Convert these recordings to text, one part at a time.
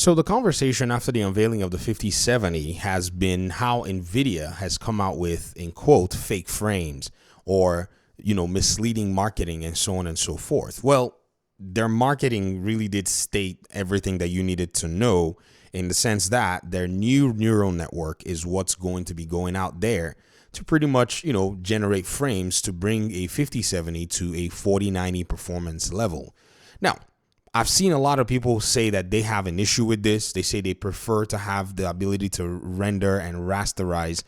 So the conversation after the unveiling of the 5070 has been how NVIDIA has come out with, in quote, fake frames or, misleading marketing and so on and so forth. Well, their marketing really did state everything that you needed to know in the sense that their new neural network is what's going to be going out there to pretty much, generate frames to bring a 5070 to a 4090 performance level. Now, I've seen a lot of people say that they have an issue with this. They say they prefer to have the ability to render and rasterize,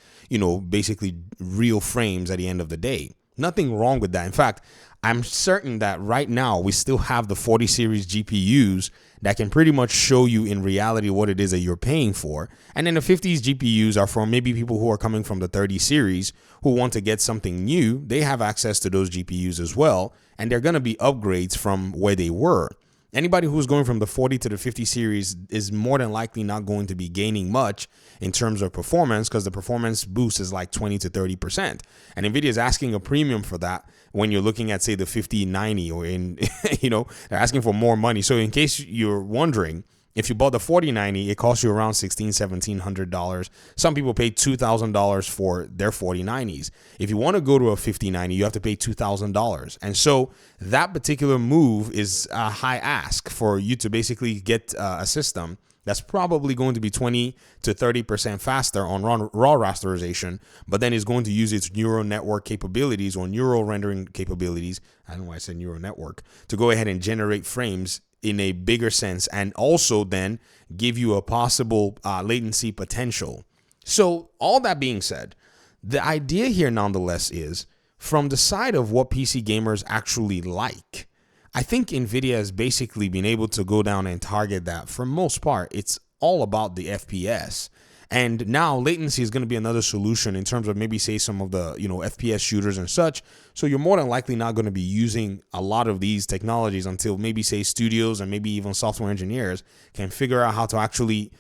basically real frames at the end of the day. Nothing wrong with that. In fact, I'm certain that right now we still have the 40 series GPUs that can pretty much show you in reality what it is that you're paying for. And then the 50s GPUs are for maybe people who are coming from the 30 series who want to get something new. They have access to those GPUs as well, and they're going to be upgrades from where they were. Anybody who's going from the 40 to the 50 series is more than likely not going to be gaining much in terms of performance because the performance boost is like 20 to 30%. And NVIDIA is asking a premium for that when you're looking at, say, the 5090 or they're asking for more money. So in case you're wondering, if you bought the 4090, it costs you around $1,700. Some people pay $2,000 for their 4090s. If you want to go to a 5090, you have to pay $2,000. And so that particular move is a high ask for you to basically get a system that's probably going to be 20 to 30% faster on raw rasterization, but then is going to use its neural network capabilities or neural rendering capabilities. I don't know why I said neural network, to go ahead and generate frames in a bigger sense, and also then give you a possible latency potential. So all that being said, the idea here nonetheless is from the side of what PC gamers actually like. I think NVIDIA has basically been able to go down and target that. For most part, it's all about the FPS. And now latency is going to be another solution in terms of maybe say some of the, FPS shooters and such. So you're more than likely not going to be using a lot of these technologies until maybe say studios and maybe even software engineers can figure out how to actually,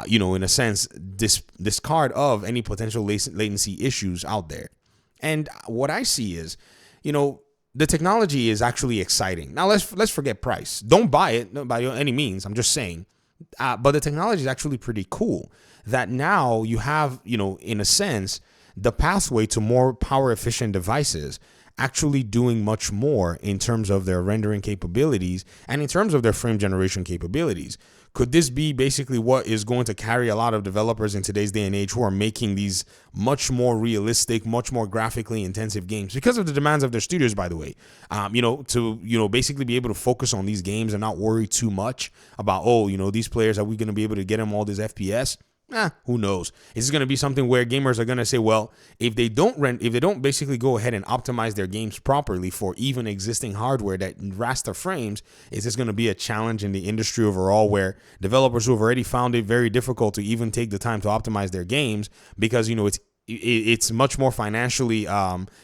in a sense, discard of any potential latency issues out there. And what I see is, the technology is actually exciting. Now let's forget price. Don't buy it by any means. I'm just saying. But the technology is actually pretty cool that now you have, in a sense, the pathway to more power efficient devices actually doing much more in terms of their rendering capabilities and in terms of their frame generation capabilities. Could this be basically what is going to carry a lot of developers in today's day and age who are making these much more realistic, much more graphically intensive games because of the demands of their studios, by the way, to basically be able to focus on these games and not worry too much about, these players, are we going to be able to get them all this FPS? Who knows? Is this going to be something where gamers are going to say, well, if they don't basically go ahead and optimize their games properly for even existing hardware that raster frames, is this going to be a challenge in the industry overall where developers who have already found it very difficult to even take the time to optimize their games because, it's much more financially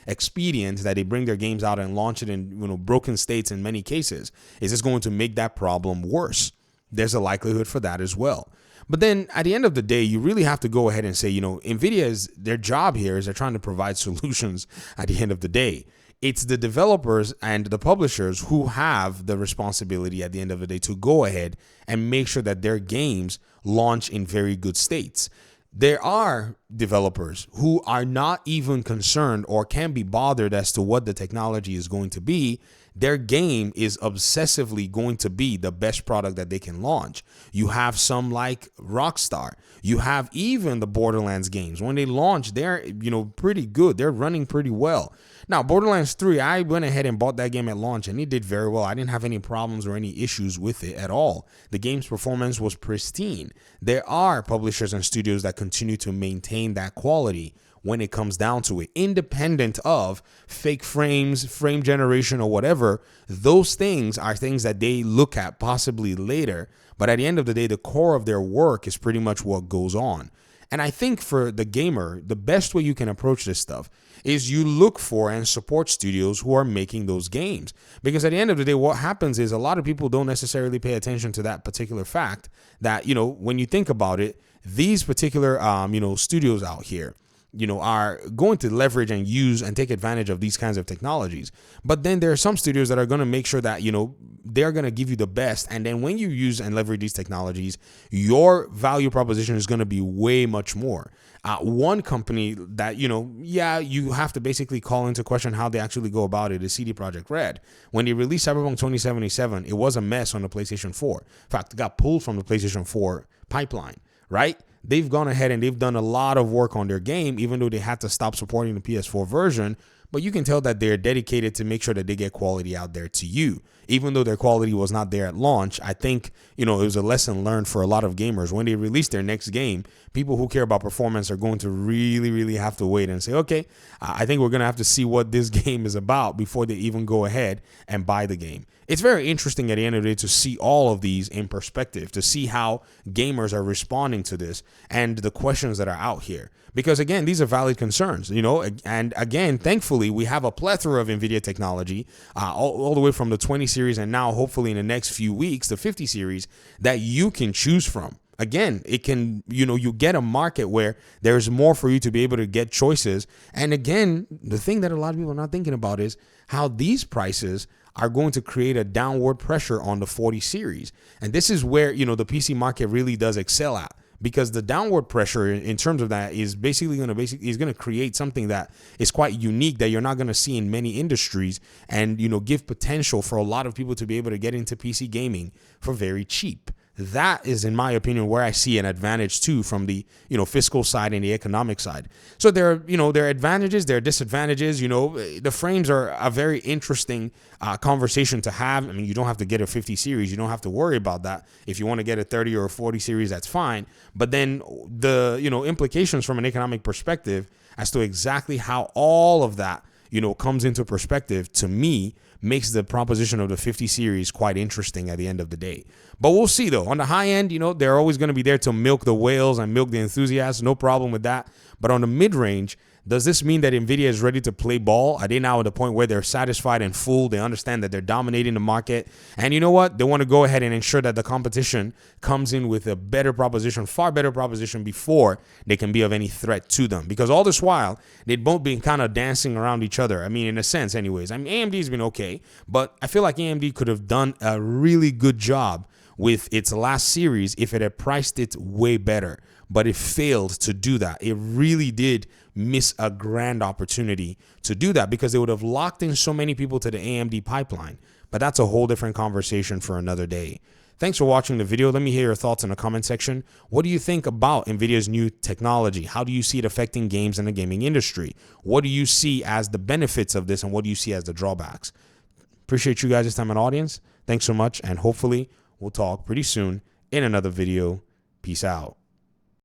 expedient that they bring their games out and launch it in broken states in many cases. Is this going to make that problem worse? There's a likelihood for that as well. But then at the end of the day, you really have to go ahead and say, NVIDIA their job here is they're trying to provide solutions at the end of the day. It's the developers and the publishers who have the responsibility at the end of the day to go ahead and make sure that their games launch in very good states. There are developers who are not even concerned or can be bothered as to what the technology is going to be. Their game is obsessively going to be the best product that they can launch. You have some like Rockstar. You have even the Borderlands games. When they launch, they're, pretty good. They're running pretty well. Now, Borderlands 3, I went ahead and bought that game at launch and it did very well. I didn't have any problems or any issues with it at all. The game's performance was pristine. There are publishers and studios that continue to maintain that quality when it comes down to it, independent of fake frames, frame generation, or whatever. Those things are things that they look at possibly later. But at the end of the day, the core of their work is pretty much what goes on. And I think for the gamer, the best way you can approach this stuff is you look for and support studios who are making those games. Because at the end of the day, what happens is a lot of people don't necessarily pay attention to that particular fact that, when you think about it, these particular, studios out here, are going to leverage and use and take advantage of these kinds of technologies. But then there are some studios that are going to make sure that, they're going to give you the best. And then when you use and leverage these technologies, your value proposition is going to be way much more. One company that, you have to basically call into question how they actually go about it is CD Projekt Red. When they released Cyberpunk 2077, it was a mess on the PlayStation 4. In fact, it got pulled from the PlayStation 4 pipeline, right? They've gone ahead and they've done a lot of work on their game, even though they had to stop supporting the PS4 version. But you can tell that they're dedicated to make sure that they get quality out there to you. Even though their quality was not there at launch, I think, it was a lesson learned for a lot of gamers. When they release their next game, people who care about performance are going to really, really have to wait and say, okay, I think we're going to have to see what this game is about before they even go ahead and buy the game. It's very interesting at the end of the day to see all of these in perspective, to see how gamers are responding to this and the questions that are out here. Because again, these are valid concerns, and again, thankfully, we have a plethora of NVIDIA technology, all the way from the 20 series and now hopefully in the next few weeks, the 50 series that you can choose from. Again, it can, you get a market where there's more for you to be able to get choices. And again, the thing that a lot of people are not thinking about is how these prices are going to create a downward pressure on the 40 series. And this is where, the PC market really does excel at. Because the downward pressure in terms of that is basically going to create something that is quite unique that you're not going to see in many industries, and give potential for a lot of people to be able to get into PC gaming for very cheap. That is, in my opinion, where I see an advantage too from the fiscal side and the economic side. So there are advantages, there are disadvantages. The frames are a very interesting conversation to have. I mean, you don't have to get a 50 series, you don't have to worry about that. If you want to get a 30 or a 40 series, that's fine. But then the implications from an economic perspective as to exactly how all of that comes into perspective, to me, makes the proposition of the 50 series quite interesting at the end of the day. But we'll see, though. On the high end, they're always going to be there to milk the whales and milk the enthusiasts. No problem with that. But on the mid-range, does this mean that NVIDIA is ready to play ball? Are they now at the point where they're satisfied and full? They understand that they're dominating the market. And you know what? They want to go ahead and ensure that the competition comes in with a better proposition, far better proposition, before they can be of any threat to them. Because all this while, they've both been kind of dancing around each other. I mean, in a sense, anyways. I mean, AMD's been okay, but I feel like AMD could have done a really good job with its last series if it had priced it way better. But it failed to do that. It really did miss a grand opportunity to do that, because they would have locked in so many people to the AMD pipeline. But that's a whole different conversation for another day. Thanks for watching the video. Let me hear your thoughts in the comment section. What do you think about NVIDIA's new technology? How do you see it affecting games in the gaming industry? What do you see as the benefits of this, and what do you see as the drawbacks? Appreciate you guys' time and audience. Thanks so much, and hopefully we'll talk pretty soon in another video. Peace out.